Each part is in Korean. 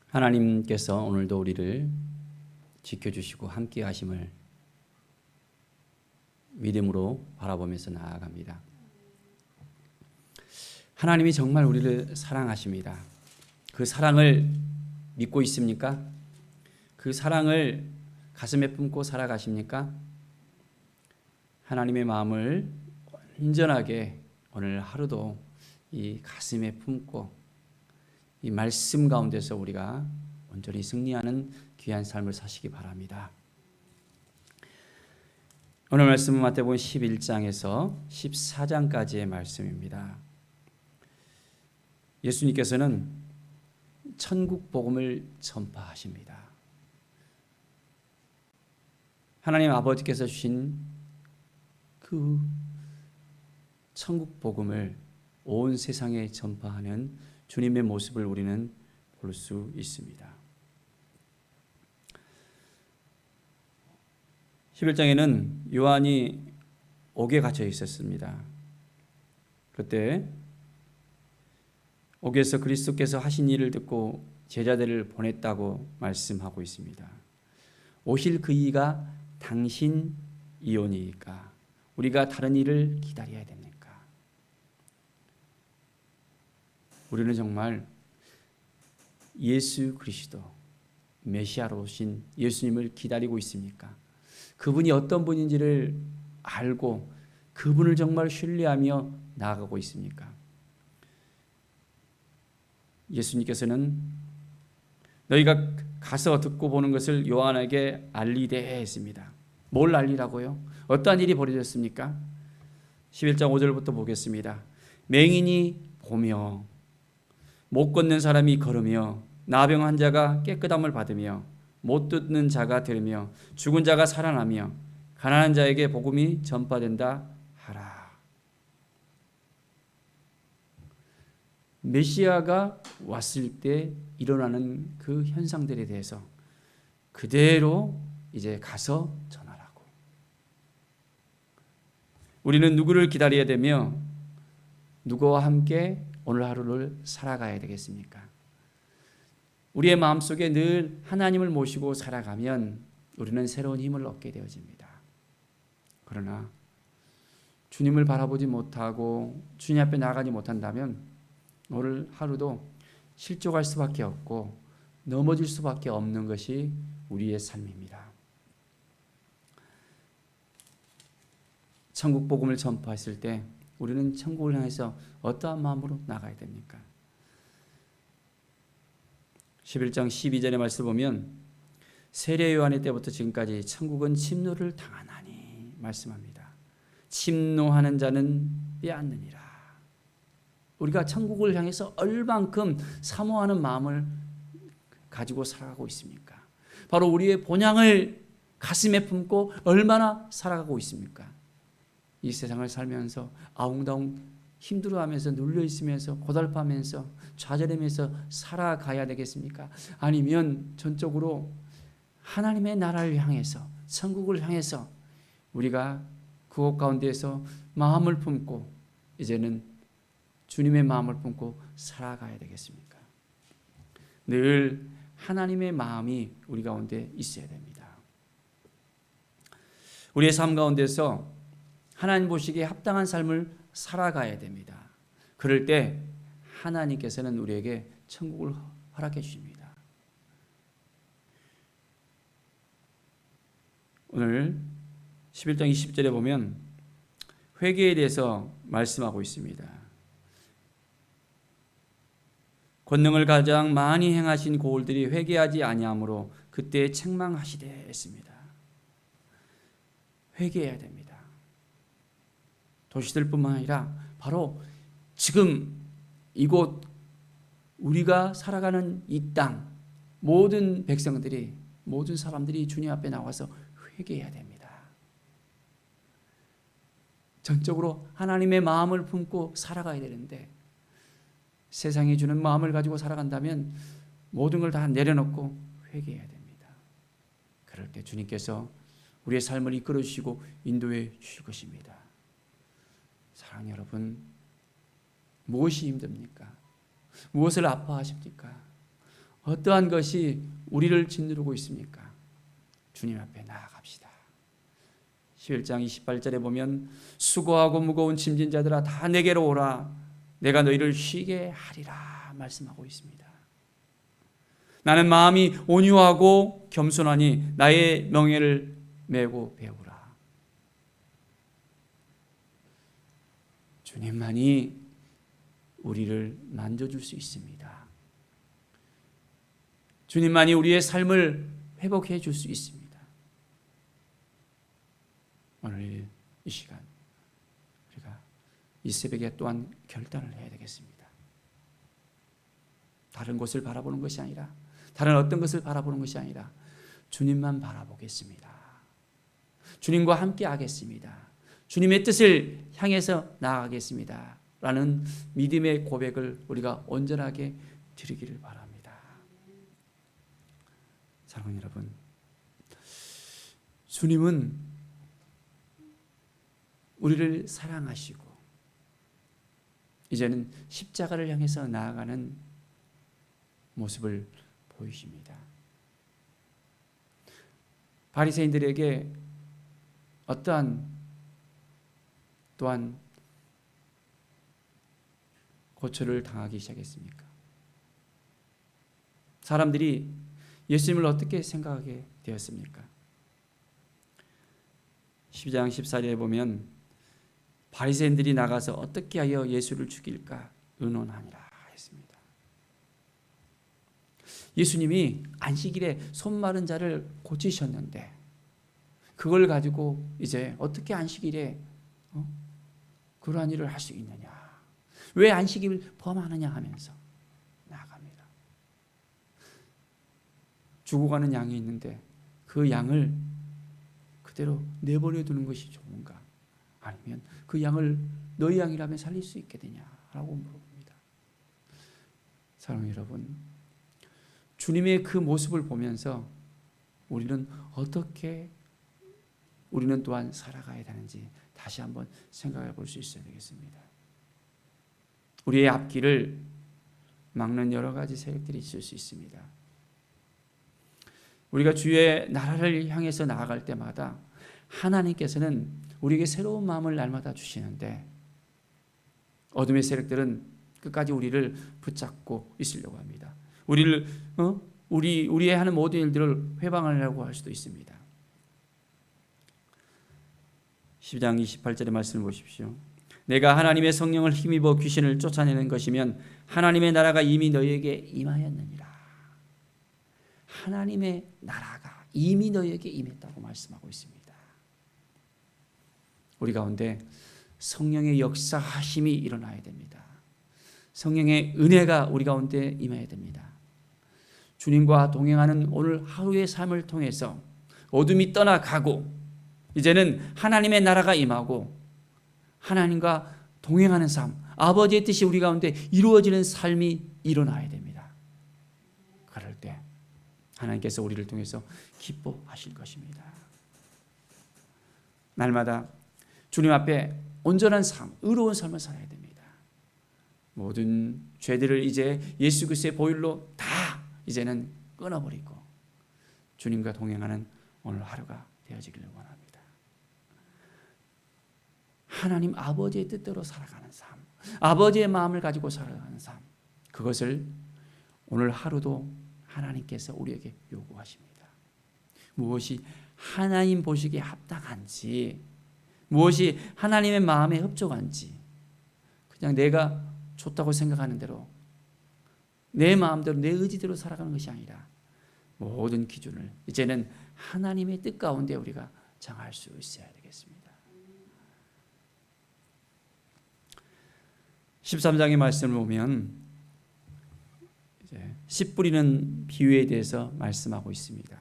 하나님께서 오늘도 우리를 지켜주시고 함께 하심을 믿음으로 바라보면서 나아갑니다. 하나님이 정말 우리를 사랑하십니다. 그 사랑을 믿고 있습니까? 그 사랑을 가슴에 품고 살아가십니까? 하나님의 마음을 온전하게 오늘 하루도 이 가슴에 품고 이 말씀 가운데서 우리가 온전히 승리하는 귀한 삶을 사시기 바랍니다. 오늘 말씀은 마태복음 11장에서 14장까지의 말씀입니다. 예수님께서는 천국 복음을 전파하십니다. 하나님 아버지께서 주신 그 천국 복음을 온 세상에 전파하는 주님의 모습을 우리는 볼 수 있습니다. 11장에는 요한이 옥에 갇혀 있었습니다. 그때 옥에서 그리스도께서 하신 일을 듣고 제자들을 보냈다고 말씀하고 있습니다. 오실 그 이가 당신이오니까 우리가 다른 일을 기다려야 됩니까? 우리는 정말 예수 그리스도 메시아로 오신 예수님을 기다리고 있습니까? 그분이 어떤 분인지를 알고 그분을 정말 신뢰하며 나아가고 있습니까? 예수님께서는 너희가 가서 듣고 보는 것을 요한에게 알리되 했습니다. 뭘 알리라고요? 어떠한 일이 벌어졌습니까? 11장 5절부터 보겠습니다. 맹인이 보며 못 걷는 사람이 걸으며 나병 환자가 깨끗함을 받으며 못 듣는 자가 들으며 죽은 자가 살아나며 가난한 자에게 복음이 전파된다 하라. 메시아가 왔을 때 일어나는 그 현상들에 대해서 그대로 이제 가서 전하라고. 우리는 누구를 기다려야 되며 누구와 함께 오늘 하루를 살아가야 되겠습니까? 우리의 마음속에 늘 하나님을 모시고 살아가면 우리는 새로운 힘을 얻게 되어집니다. 그러나 주님을 바라보지 못하고 주님 앞에 나가지 못한다면 오늘 하루도 실족할 수밖에 없고 넘어질 수밖에 없는 것이 우리의 삶입니다. 천국 복음을 전파했을 때 우리는 천국을 향해서 어떠한 마음으로 나가야 됩니까? 11장 12절의 말씀을 보면 세례 요한의 때부터 지금까지 천국은 침노를 당하나니 말씀합니다. 침노하는 자는 빼앗느니라. 우리가 천국을 향해서 얼만큼 사모하는 마음을 가지고 살아가고 있습니까? 바로 우리의 본향을 가슴에 품고 얼마나 살아가고 있습니까? 이 세상을 살면서 아웅다웅 힘들어하면서 눌려있으면서 고달파하면서 좌절하면서 살아가야 되겠습니까? 아니면 전적으로 하나님의 나라를 향해서 천국을 향해서 우리가 그곳 가운데에서 마음을 품고 이제는 주님의 마음을 품고 살아가야 되겠습니까? 늘 하나님의 마음이 우리 가운데 있어야 됩니다. 우리의 삶 가운데서 하나님 보시기에 합당한 삶을 살아가야 됩니다. 그럴 때 하나님께서는 우리에게 천국을 허락해 주십니다. 오늘 11장 20절에 보면 회개에 대해서 말씀하고 있습니다. 권능을 가장 많이 행하신 고울들이 회개하지 아니하므로 그때 책망하시되 했습니다. 회개해야 됩니다. 도시들뿐만 아니라 바로 지금 이곳 우리가 살아가는 이 땅 모든 백성들이 모든 사람들이 주님 앞에 나와서 회개해야 됩니다. 전적으로 하나님의 마음을 품고 살아가야 되는데 세상이 주는 마음을 가지고 살아간다면 모든 걸 다 내려놓고 회개해야 됩니다. 그럴 때 주님께서 우리의 삶을 이끌어 주시고 인도해 주실 것입니다. 사랑하는 여러분, 무엇이 힘듭니까? 무엇을 아파하십니까? 어떠한 것이 우리를 짓누르고 있습니까? 주님 앞에 나아갑시다. 11장 28절에 보면 수고하고 무거운 짐진 자들아 다 내게로 오라 내가 너희를 쉬게 하리라 말씀하고 있습니다. 나는 마음이 온유하고 겸손하니 나의 명예를 메고 배우라. 주님만이 우리를 만져줄 수 있습니다. 주님만이 우리의 삶을 회복해 줄 수 있습니다. 오늘 이 시간 우리가 이 새벽에 또한 결단을 해야 되겠습니다. 다른 곳을 바라보는 것이 아니라 다른 어떤 것을 바라보는 것이 아니라 주님만 바라보겠습니다. 주님과 함께 하겠습니다. 주님의 뜻을 향해서 나아가겠습니다. 라는 믿음의 고백을 우리가 온전하게 드리기를 바랍니다. 사랑하는 여러분, 주님은 우리를 사랑하시고 이제는 십자가를 향해서 나아가는 모습을 보이십니다. 바리새인들에게 어떠한 또한 고초를 당하기 시작했습니까? 사람들이 예수님을 어떻게 생각하게 되었습니까? 12장 14절에 보면 바리새인들이 나가서 어떻게 하여 예수를 죽일까 의논하니라 했습니다. 예수님이 안식일에 손 마른 자를 고치셨는데 그걸 가지고 이제 어떻게 안식일에 그러한 일을 할 수 있느냐, 왜 안식일을 범하느냐 하면서 나아갑니다. 죽어가는 양이 있는데 그 양을 그대로 내버려 두는 것이 좋은가, 아니면 그 양을 너희 양이라면 살릴 수 있게 되냐라고 물어봅니다. 사랑하는 여러분, 주님의 그 모습을 보면서 우리는 어떻게 우리는 또한 살아가야 되는지 다시 한번 생각해 볼 수 있어야 되겠습니다. 우리의 앞길을 막는 여러 가지 세력들이 있을 수 있습니다. 우리가 주의 나라를 향해서 나아갈 때마다 하나님께서는 우리에게 새로운 마음을 날마다 주시는데 어둠의 세력들은 끝까지 우리를 붙잡고 있으려고 합니다. 우리의 하는 모든 일들을 회방하려고 할 수도 있습니다. 10장 28절의 말씀을 보십시오. 내가 하나님의 성령을 힘입어 귀신을 쫓아내는 것이면 하나님의 나라가 이미 너희에게 임하였느니라. 하나님의 나라가 이미 너희에게 임했다고 말씀하고 있습니다. 우리 가운데 성령의 역사하심이 일어나야 됩니다. 성령의 은혜가 우리 가운데 임해야 됩니다. 주님과 동행하는 오늘 하루의 삶을 통해서 어둠이 떠나가고 이제는 하나님의 나라가 임하고 하나님과 동행하는 삶, 아버지의 뜻이 우리 가운데 이루어지는 삶이 일어나야 됩니다. 그럴 때 하나님께서 우리를 통해서 기뻐하실 것입니다. 날마다 주님 앞에 온전한 삶, 의로운 삶을 살아야 됩니다. 모든 죄들을 이제 예수 그리스도의 보혈로 다 이제는 끊어버리고 주님과 동행하는 오늘 하루가 되어지기를 원합니다. 하나님 아버지의 뜻대로 살아가는 삶, 아버지의 마음을 가지고 살아가는 삶, 그것을 오늘 하루도 하나님께서 우리에게 요구하십니다. 무엇이 하나님 보시기에 합당한지, 무엇이 하나님의 마음에 흡족한지, 그냥 내가 좋다고 생각하는 대로 내 마음대로 내 의지대로 살아가는 것이 아니라 모든 기준을 이제는 하나님의 뜻 가운데 우리가 정할 수 있어야 되겠습니다. 13장의 말씀을 보면 이제 씨 뿌리는 비유에 대해서 말씀하고 있습니다.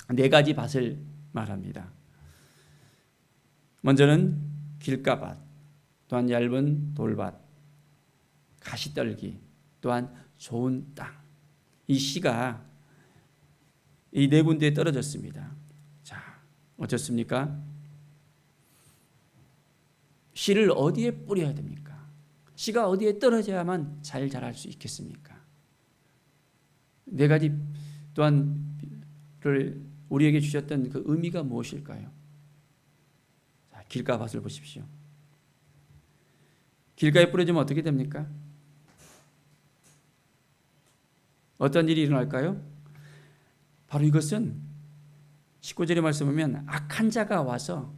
4가지 밭을 말합니다. 먼저는 길가밭, 또한 얇은 돌밭, 가시떨기, 또한 좋은 땅. 이 씨가 이 4군데에 떨어졌습니다. 자, 어떻습니까? 씨를 어디에 뿌려야 됩니까? 씨가 어디에 떨어져야만 잘 자랄 수 있겠습니까? 네 가지 또한을 우리에게 주셨던 그 의미가 무엇일까요? 자, 길가밭을 보십시오. 길가에 뿌려지면 어떻게 됩니까? 어떤 일이 일어날까요? 바로 이것은 19절의 말씀 보면 악한 자가 와서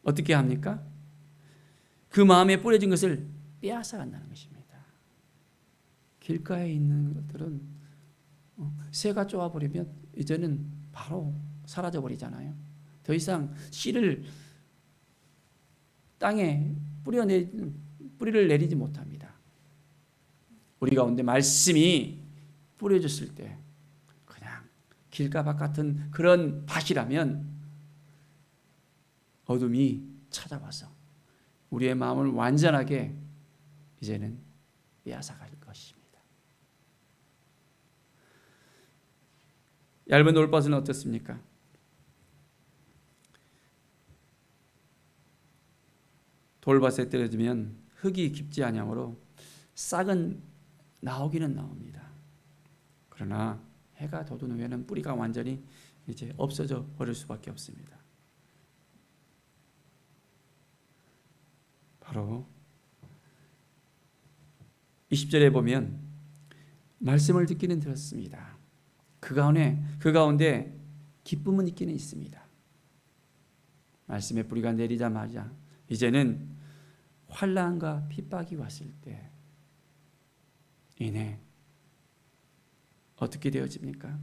어떻게 합니까? 그 마음에 뿌려진 것을 빼앗아 간다는 것입니다. 길가에 있는 것들은 새가 쪼아버리면 이제는 바로 사라져 버리잖아요. 더 이상 씨를 땅에 뿌리를 내리지 못합니다. 우리 가운데 말씀이 뿌려졌을 때 그냥 길가밭 같은 그런 밭이라면 어둠이 찾아와서 우리의 마음을 완전하게 이제는 빼앗아갈 것입니다. 얇은 돌밭은 어떻습니까? 돌밭에 떨어지면 흙이 깊지 아니하므로 싹은 나오기는 나옵니다. 그러나 해가 돋은 후에는 뿌리가 완전히 이제 없어져 버릴 수밖에 없습니다. 바로 20절에 보면 말씀을 듣기는 들었습니다. 그 가운데 기쁨은 있기는 있습니다. 말씀의 뿌리가 내리자마자 이제는 환난과 핍박이 왔을 때 이내 어떻게 되어집니까?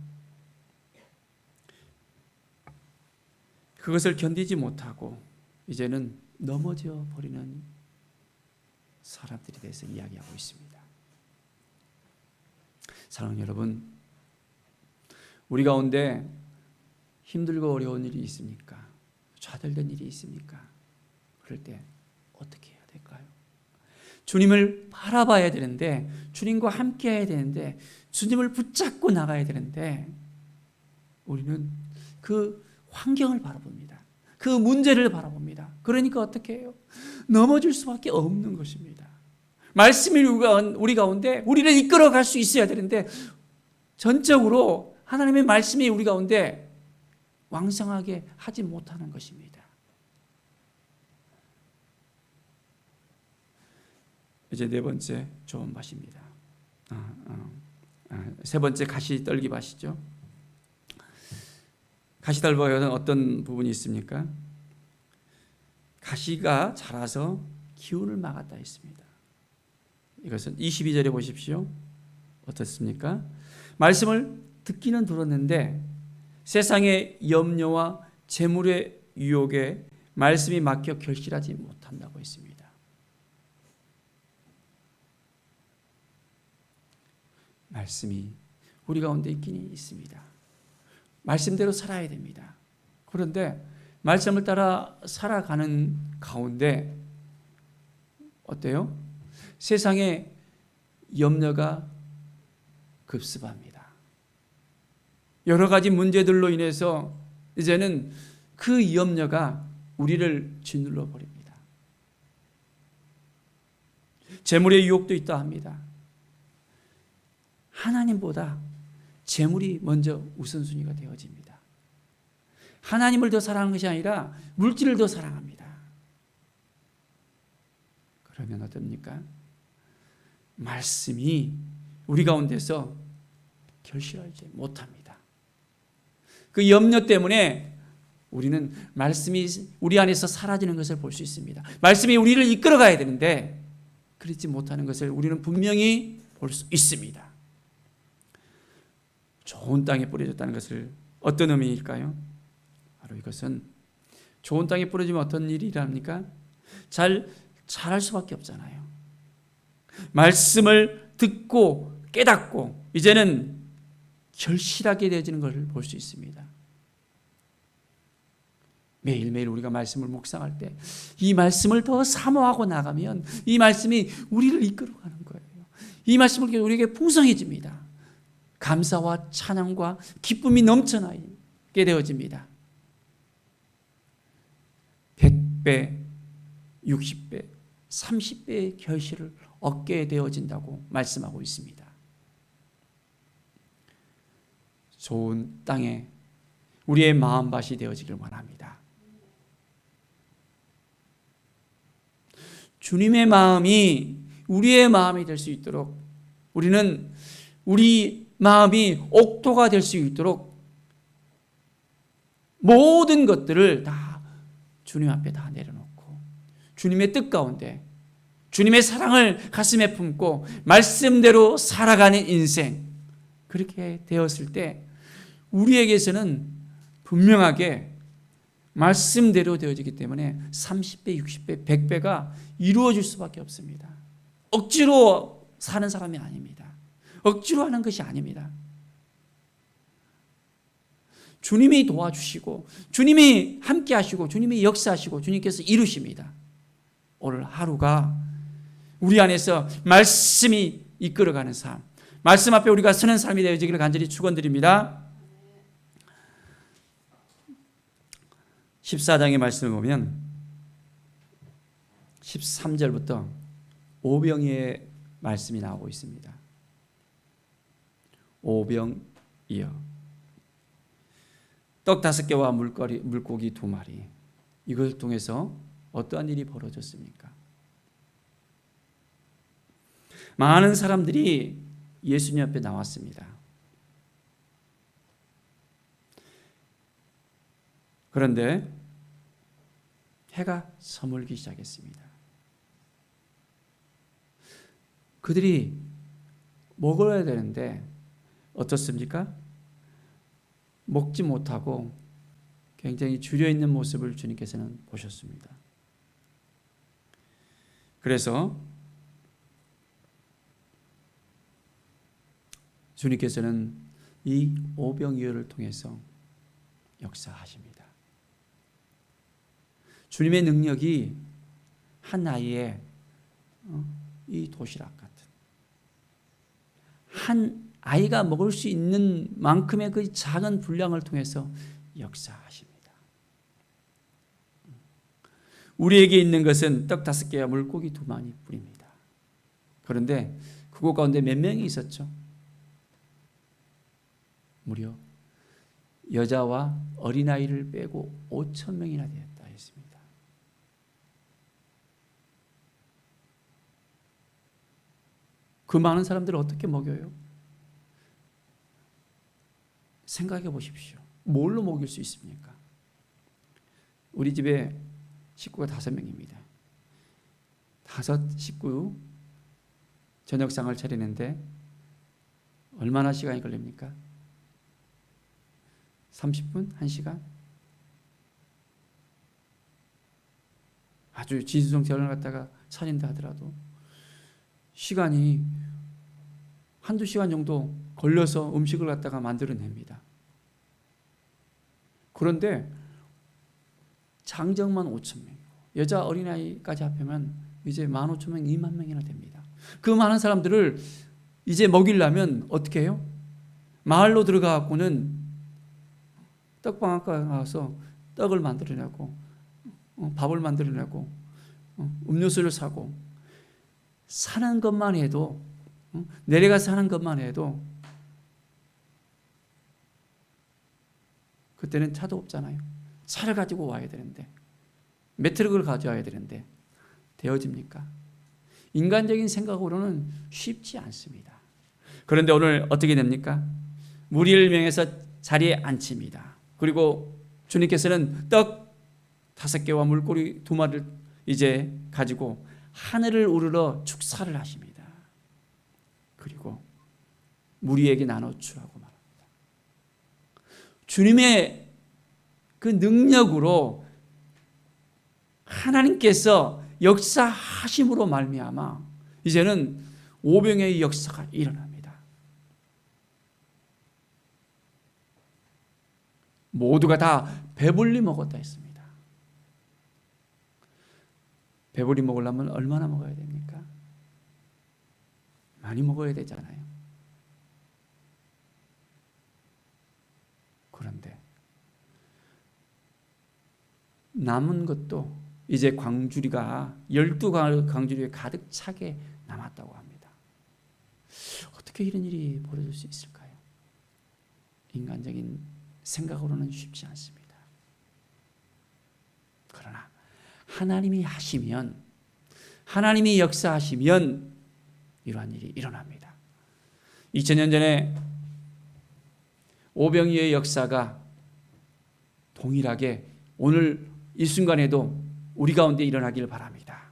그것을 견디지 못하고 이제는 넘어져 버리는 사람들에 대해서 이야기하고 있습니다. 사랑하는 여러분, 우리 가운데 힘들고 어려운 일이 있습니까? 좌절된 일이 있습니까? 그럴 때 어떻게 해야 될까요? 주님을 바라봐야 되는데, 주님과 함께 해야 되는데, 주님을 붙잡고 나가야 되는데 우리는 그 환경을 바라봅니다. 그 문제를 바라봅니다. 그러니까 어떻게 해요? 넘어질 수밖에 없는 것입니다. 말씀이 우리 가운데 우리를 이끌어갈 수 있어야 되는데 전적으로 하나님의 말씀이 우리 가운데 왕성하게 하지 못하는 것입니다. 이제 네 번째 좋은 밭입니다. 세 번째 가시떨기 밭이죠. 가시떨기 밭은 어떤 부분이 있습니까? 가시가 자라서 기운을 막았다 했습니다. 이것은 22절에 보십시오. 어떻습니까? 말씀을 듣기는 들었는데 세상의 염려와 재물의 유혹에 말씀이 막혀 결실하지 못한다고 했습니다. 말씀이 우리 가운데 있기는 있습니다. 말씀대로 살아야 됩니다. 그런데 말씀을 따라 살아가는 가운데 어때요? 세상의 염려가 급습합니다. 여러 가지 문제들로 인해서 이제는 그 염려가 우리를 짓눌러 버립니다. 재물의 유혹도 있다 합니다. 하나님보다 재물이 먼저 우선순위가 되어집니다. 하나님을 더 사랑하는 것이 아니라 물질을 더 사랑합니다. 그러면 어떻습니까? 말씀이 우리 가운데서 결실하지 못합니다. 그 염려 때문에 우리는 말씀이 우리 안에서 사라지는 것을 볼 수 있습니다. 말씀이 우리를 이끌어가야 되는데 그렇지 못하는 것을 우리는 분명히 볼 수 있습니다. 좋은 땅에 뿌려졌다는 것을 어떤 의미일까요? 바로 이것은 좋은 땅에 뿌려지면 어떤 일이 일어납니까? 잘 자랄 수밖에 없잖아요. 말씀을 듣고 깨닫고 이제는 결실하게 되어지는 것을 볼 수 있습니다. 매일매일 우리가 말씀을 묵상할 때 이 말씀을 더 사모하고 나가면 이 말씀이 우리를 이끌어가는 거예요. 이 말씀을 우리에게 풍성해집니다. 감사와 찬양과 기쁨이 넘쳐나게 되어집니다. 100배, 60배, 30배의 결실을 얻게 되어진다고 말씀하고 있습니다. 좋은 땅에 우리의 마음밭이 되어지길 원합니다. 주님의 마음이 우리의 마음이 될 수 있도록 우리는 우리 마음이 옥토가 될 수 있도록 모든 것들을 다 주님 앞에 다 내려놓고 주님의 뜻 가운데 주님의 사랑을 가슴에 품고 말씀대로 살아가는 인생, 그렇게 되었을 때 우리에게서는 분명하게 말씀대로 되어지기 때문에 30배, 60배, 100배가 이루어질 수밖에 없습니다. 억지로 사는 사람이 아닙니다. 억지로 하는 것이 아닙니다. 주님이 도와주시고 주님이 함께 하시고 주님이 역사하시고 주님께서 이루십니다. 오늘 하루가 우리 안에서 말씀이 이끌어가는 삶, 말씀 앞에 우리가 서는 삶이 되어지기를 간절히 축원드립니다. 14장의 말씀을 보면 13절부터 오병이의 말씀이 나오고 있습니다. 오병이어 떡 5개와 물고기 2마리, 이걸 통해서 어떠한 일이 벌어졌습니까? 많은 사람들이 예수님 앞에 나왔습니다. 그런데 해가 서물기 시작했습니다. 그들이 먹어야 되는데 어떻습니까? 먹지 못하고 굉장히 줄여있는 모습을 주님께서는 보셨습니다. 그래서 주님께서는 이 오병이어를 통해서 역사하십니다. 주님의 능력이 한 아이의 이 도시락 같은 한 아이가 먹을 수 있는 만큼의 그 작은 분량을 통해서 역사하십니다. 우리에게 있는 것은 떡 5개와 물고기 2마리 뿐입니다. 그런데 그곳 가운데 몇 명이 있었죠? 무려 여자와 어린아이를 빼고 5,000명이나 되었다 했습니다. 그 많은 사람들을 어떻게 먹여요? 생각해 보십시오. 뭘로 먹일 수 있습니까? 우리 집에 식구가 5명입니다. 5 식구 저녁상을 차리는데 얼마나 시간이 걸립니까? 30분? 1시간? 아주 진수성찬을 갖다가 차린다 하더라도 시간이 1-2시간 정도 걸려서 음식을 갖다가 만들어냅니다. 그런데 장정만 5,000명이고 여자 어린아이까지 합하면 이제 15,000명, 20,000명이나 됩니다. 그 많은 사람들을 이제 먹이려면 어떻게 해요? 마을로 들어가고는 떡방앗간에 가서 떡을 만들어내고 밥을 만들어내고 음료수를 사고 사는 것만 해도 내려가서 하는 것만 해도 그때는 차도 없잖아요. 차를 가지고 와야 되는데 몇 트럭을 가져와야 되는데 되어집니까? 인간적인 생각으로는 쉽지 않습니다. 그런데 오늘 어떻게 됩니까? 무리를 명해서 자리에 앉힙니다. 그리고 주님께서는 떡 5개와 물고기 2마리를 이제 가지고 하늘을 우러러 축사를 하십니다. 그리고 무리에게 나눠 주라고 말합니다. 주님의 그 능력으로 하나님께서 역사하심으로 말미암아 이제는 오병의 역사가 일어납니다. 모두가 다 배불리 먹었다 했습니다. 배불리 먹으려면 얼마나 먹어야 됩니까? 많이 먹어야 되잖아요. 그런데 남은 것도 이제 광주리가 12광주리에 가득 차게 남았다고 합니다. 어떻게 이런 일이 벌어질 수 있을까요? 인간적인 생각으로는 쉽지 않습니다. 그러나 하나님이 하시면, 하나님이 역사하시면 이러한 일이 일어납니다. 2000년 전에 오병이어의 역사가 동일하게 오늘 이 순간에도 우리 가운데 일어나기를 바랍니다.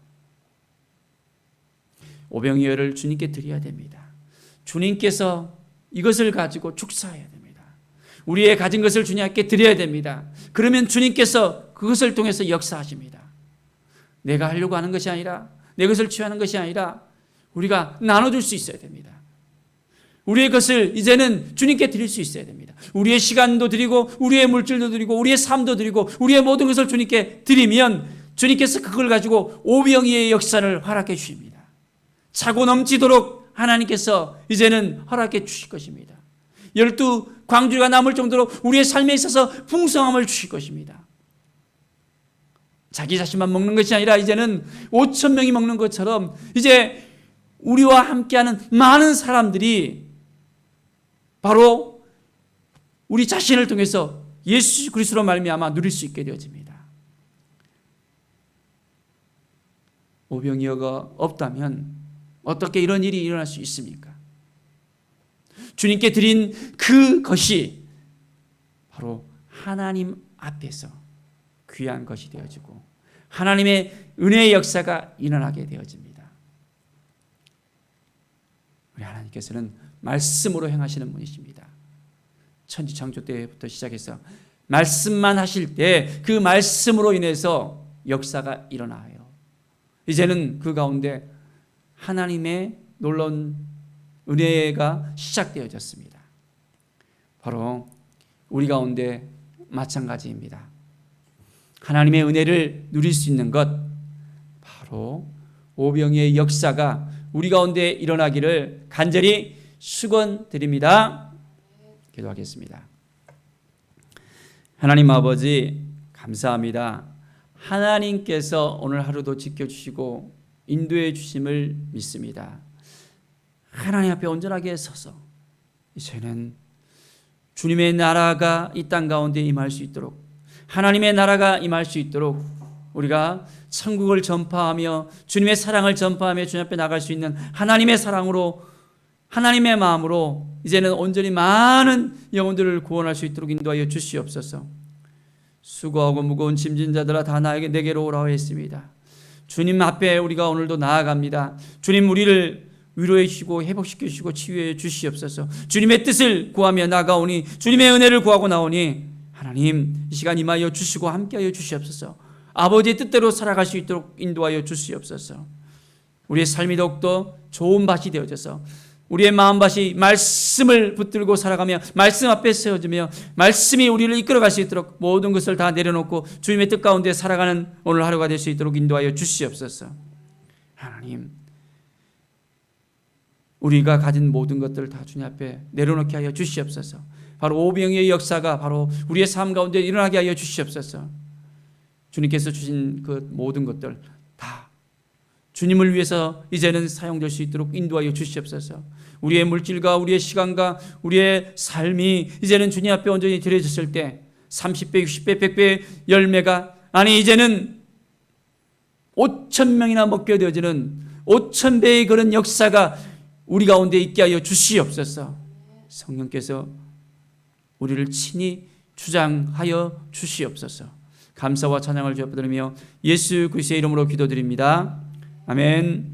오병이어를 주님께 드려야 됩니다. 주님께서 이것을 가지고 축사해야 됩니다. 우리의 가진 것을 주님께 드려야 됩니다. 그러면 주님께서 그것을 통해서 역사하십니다. 내가 하려고 하는 것이 아니라, 내 것을 취하는 것이 아니라 우리가 나눠줄 수 있어야 됩니다. 우리의 것을 이제는 주님께 드릴 수 있어야 됩니다. 우리의 시간도 드리고, 우리의 물질도 드리고, 우리의 삶도 드리고, 우리의 모든 것을 주님께 드리면 주님께서 그걸 가지고 오병이어의 역사를 허락해 주십니다. 차고 넘치도록 하나님께서 이제는 허락해 주실 것입니다. 12광주리가 남을 정도로 우리의 삶에 있어서 풍성함을 주실 것입니다. 자기 자신만 먹는 것이 아니라 이제는 5,000명이 먹는 것처럼 이제 우리와 함께하는 많은 사람들이 바로 우리 자신을 통해서 예수 그리스도로 말미암아 누릴 수 있게 되어집니다. 오병이어가 없다면 어떻게 이런 일이 일어날 수 있습니까? 주님께 드린 그것이 바로 하나님 앞에서 귀한 것이 되어지고 하나님의 은혜의 역사가 일어나게 되어집니다. 우리 하나님께서는 말씀으로 행하시는 분이십니다. 천지창조 때부터 시작해서 말씀만 하실 때 그 말씀으로 인해서 역사가 일어나요. 이제는 그 가운데 하나님의 놀라운 은혜가 시작되어졌습니다. 바로 우리 가운데 마찬가지입니다. 하나님의 은혜를 누릴 수 있는 것, 바로 오병이어의 역사가 우리 가운데 일어나기를 간절히 축원드립니다. 기도하겠습니다. 하나님 아버지 감사합니다. 하나님께서 오늘 하루도 지켜주시고 인도해 주심을 믿습니다. 하나님 앞에 온전하게 서서 이제는 주님의 나라가 이 땅 가운데 임할 수 있도록, 하나님의 나라가 임할 수 있도록 우리가 천국을 전파하며 주님의 사랑을 전파하며 주님 앞에 나갈 수 있는 하나님의 사랑으로, 하나님의 마음으로 이제는 온전히 많은 영혼들을 구원할 수 있도록 인도하여 주시옵소서. 수고하고 무거운 짐진 자들아 다 내게로 오라고 했습니다. 주님 앞에 우리가 오늘도 나아갑니다. 주님 우리를 위로해 주시고 회복시켜 주시고 치유해 주시옵소서. 주님의 뜻을 구하며 나가오니, 주님의 은혜를 구하고 나오니 하나님 이 시간 임하여 주시고 함께하여 주시옵소서. 아버지의 뜻대로 살아갈 수 있도록 인도하여 주시옵소서. 우리의 삶이 더욱더 좋은 밭이 되어져서 우리의 마음밭이 말씀을 붙들고 살아가며 말씀 앞에 세워지며 말씀이 우리를 이끌어갈 수 있도록 모든 것을 다 내려놓고 주님의 뜻 가운데 살아가는 오늘 하루가 될 수 있도록 인도하여 주시옵소서. 하나님 우리가 가진 모든 것들을 다 주님 앞에 내려놓게 하여 주시옵소서. 바로 오병이어의 역사가 바로 우리의 삶 가운데 일어나게 하여 주시옵소서. 주님께서 주신 그 모든 것들 다 주님을 위해서 이제는 사용될 수 있도록 인도하여 주시옵소서. 우리의 물질과 우리의 시간과 우리의 삶이 이제는 주님 앞에 온전히 드려졌을 때 30배, 60배, 100배 열매가, 아니 이제는 5,000명이나 먹게 되어지는 5,000배의 그런 역사가 우리 가운데 있게 하여 주시옵소서. 성령께서 우리를 친히 주장하여 주시옵소서. 감사와 찬양을 주여 드리며 예수 그리스도의 이름으로 기도드립니다. 아멘.